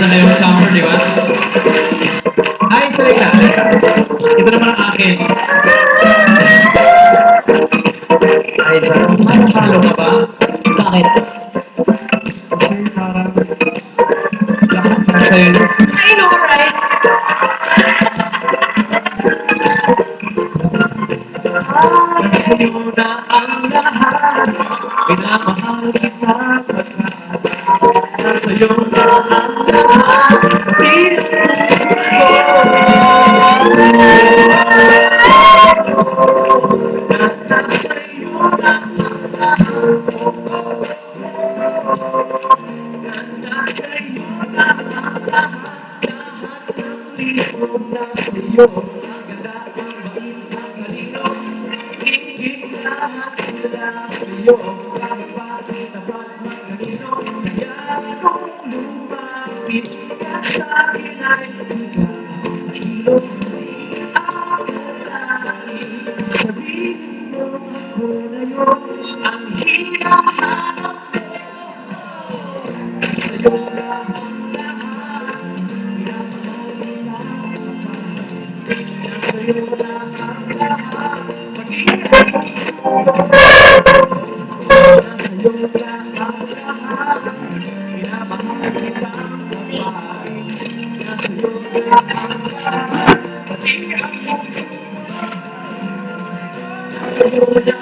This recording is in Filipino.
maganda yung summer, di ba? Ay, salita. Ito naman ang akin. Ay, sa halo-halo ka ba? Bakit? Kasi parang lahat na sa'yo. I know, right? Sa'yo na ang lahat. Pinamahal kita pagkat sa'yo na ang lahat. Ang hinahanap sa'yo na sa'yo na ang lahat. Sa'yo na ang lahat. Pinamahal kita babae. Sa'yo na ang lahat. Pati ang puso. Sa'yo na